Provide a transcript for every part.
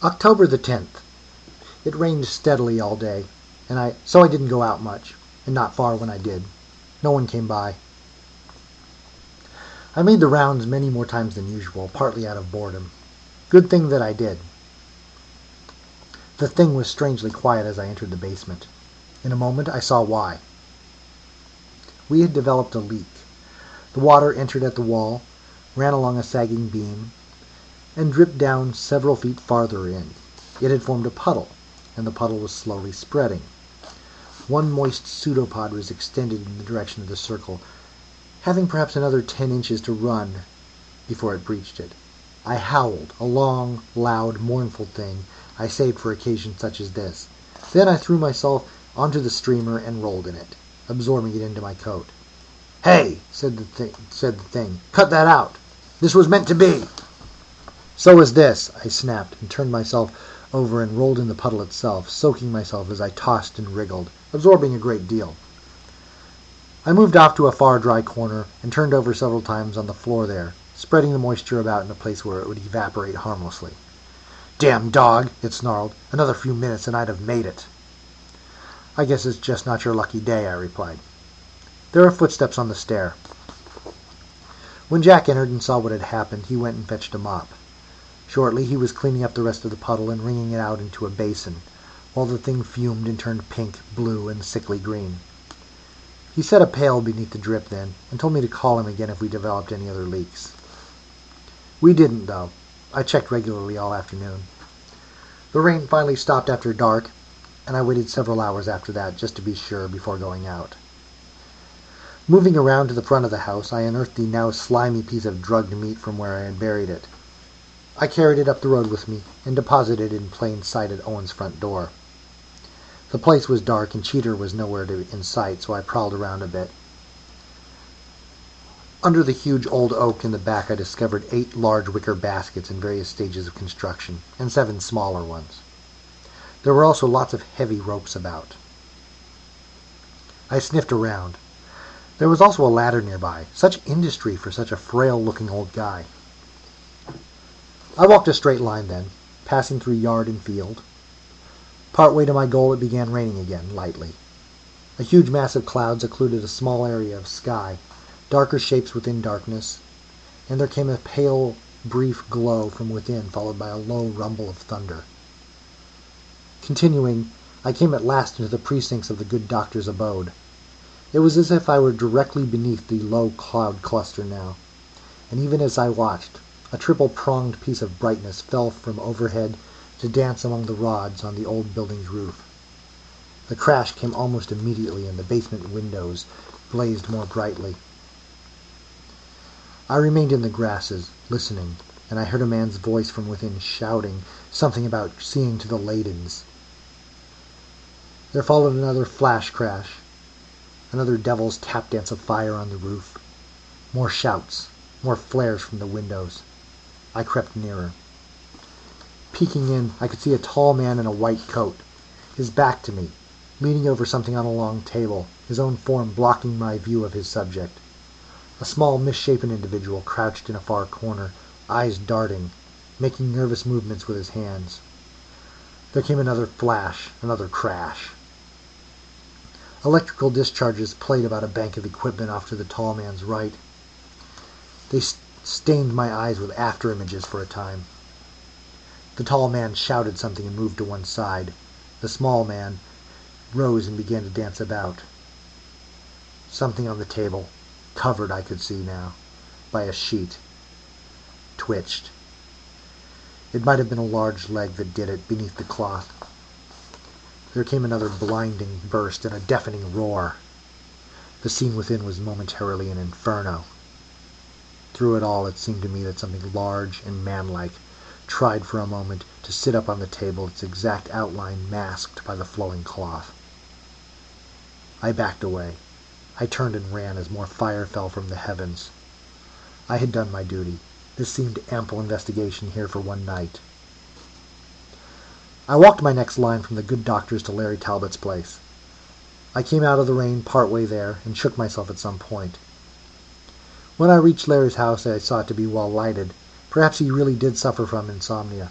October the 10th. It rained steadily all day, so I didn't go out much, and not far when I did. No one came by. I made the rounds many more times than usual, partly out of boredom. Good thing that I did. The thing was strangely quiet as I entered the basement. In a moment I saw why. We had developed a leak. The water entered at the wall, ran along a sagging beam, and dripped down several feet farther in. It had formed a puddle, and the puddle was slowly spreading. One moist pseudopod was extended in the direction of the circle, having perhaps another 10 inches to run before it breached it. I howled, a long, loud, mournful thing I saved for occasions such as this. Then I threw myself onto the streamer and rolled in it, absorbing it into my coat. "Hey!" said the thing. "Cut that out! This was meant to be!" "So is this!" I snapped, and turned myself over and rolled in the puddle itself, soaking myself as I tossed and wriggled, absorbing a great deal. I moved off to a far dry corner and turned over several times on the floor there, spreading the moisture about in a place where it would evaporate harmlessly. "Damn dog!" it snarled. "Another few minutes and I'd have made it." "I guess it's just not your lucky day," I replied. There were footsteps on the stair. When Jack entered and saw what had happened, he went and fetched a mop. Shortly he was cleaning up the rest of the puddle and wringing it out into a basin, while the thing fumed and turned pink, blue, and sickly green. He set a pail beneath the drip then, and told me to call him again if we developed any other leaks. We didn't, though. I checked regularly all afternoon. The rain finally stopped after dark, and I waited several hours after that just to be sure before going out. Moving around to the front of the house, I unearthed the now slimy piece of drugged meat from where I had buried it. I carried it up the road with me and deposited it in plain sight at Owen's front door. The place was dark and Cheater was nowhere in sight, so I prowled around a bit. Under the huge old oak in the back I discovered 8 large wicker baskets in various stages of construction, and 7 smaller ones. There were also lots of heavy ropes about. I sniffed around. There was also a ladder nearby. Such industry for such a frail-looking old guy. I walked a straight line then, passing through yard and field. Part way to my goal it began raining again, lightly. A huge mass of clouds occluded a small area of sky, darker shapes within darkness, and there came a pale, brief glow from within, followed by a low rumble of thunder. Continuing, I came at last into the precincts of the good doctor's abode. It was as if I were directly beneath the low cloud cluster now, and even as I watched, a triple-pronged piece of brightness fell from overhead to dance among the rods on the old building's roof. The crash came almost immediately, and the basement windows blazed more brightly. I remained in the grasses, listening, and I heard a man's voice from within shouting something about seeing to the ladens. There followed another flash crash, another devil's tap dance of fire on the roof. More shouts, more flares from the windows. I crept nearer. Peeking in, I could see a tall man in a white coat, his back to me, leaning over something on a long table, his own form blocking my view of his subject. A small, misshapen individual crouched in a far corner, eyes darting, making nervous movements with his hands. There came another flash, another crash. Electrical discharges played about a bank of equipment off to the tall man's right. They stained my eyes with after-images for a time. The tall man shouted something and moved to one side. The small man rose and began to dance about. Something on the table, covered, I could see now, by a sheet, twitched. It might have been a large leg that did it beneath the cloth. There came another blinding burst and a deafening roar. The scene within was momentarily an inferno. Through it all it seemed to me that something large and manlike tried for a moment to sit up on the table, its exact outline masked by the flowing cloth. I backed away. I turned and ran as more fire fell from the heavens. I had done my duty. This seemed ample investigation here for one night. I walked my next line from the good doctor's to Larry Talbot's place. I came out of the rain part way there and shook myself at some point. When I reached Larry's house I saw it to be well lighted. Perhaps he really did suffer from insomnia.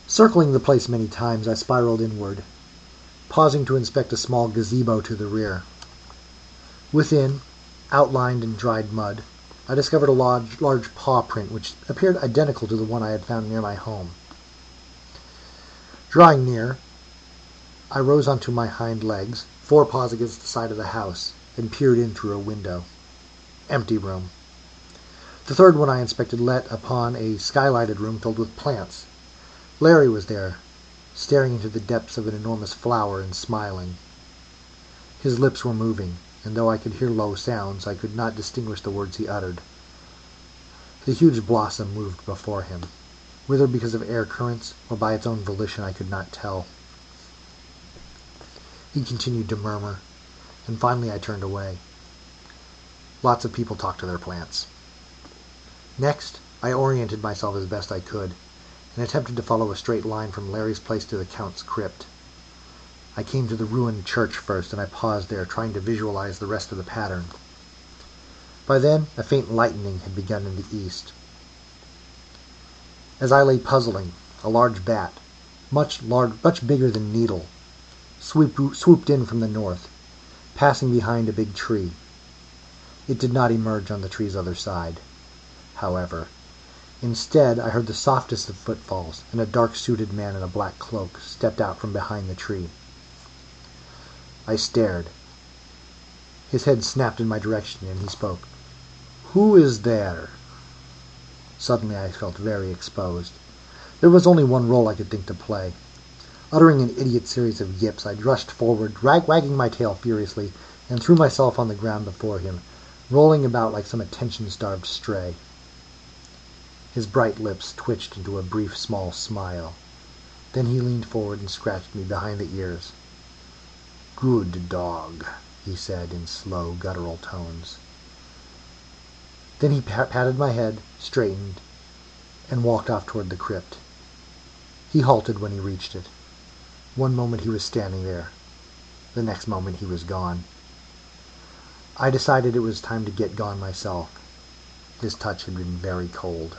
Circling the place many times, I spiraled inward, pausing to inspect a small gazebo to the rear. Within, outlined in dried mud, I discovered a large paw print which appeared identical to the one I had found near my home. Drawing near, I rose onto my hind legs, forepaws against the side of the house, and peered in through a window. Empty room. The third one I inspected let upon a skylighted room filled with plants. Larry was there, staring into the depths of an enormous flower and smiling. His lips were moving, and though I could hear low sounds, I could not distinguish the words he uttered. The huge blossom moved before him. Whether because of air currents or by its own volition, I could not tell. He continued to murmur, and finally I turned away. Lots of people talk to their plants. Next, I oriented myself as best I could, and attempted to follow a straight line from Larry's place to the Count's crypt. I came to the ruined church first, and I paused there, trying to visualize the rest of the pattern. By then, a faint lightening had begun in the east. As I lay puzzling, a large bat, much bigger than Needle, swooped in from the north, passing behind a big tree. It did not emerge on the tree's other side, however. Instead, I heard the softest of footfalls, and a dark-suited man in a black cloak stepped out from behind the tree. I stared. His head snapped in my direction, and he spoke. "Who is there?" Suddenly I felt very exposed. There was only one role I could think to play. Uttering an idiot series of yips, I rushed forward, wagging my tail furiously, and threw myself on the ground before him, rolling about like some attention-starved stray. His bright lips twitched into a brief small smile. Then he leaned forward and scratched me behind the ears. "Good dog," he said in slow, guttural tones. Then he patted my head, straightened, and walked off toward the crypt. He halted when he reached it. One moment he was standing there. The next moment he was gone. I decided it was time to get gone myself. His touch had been very cold.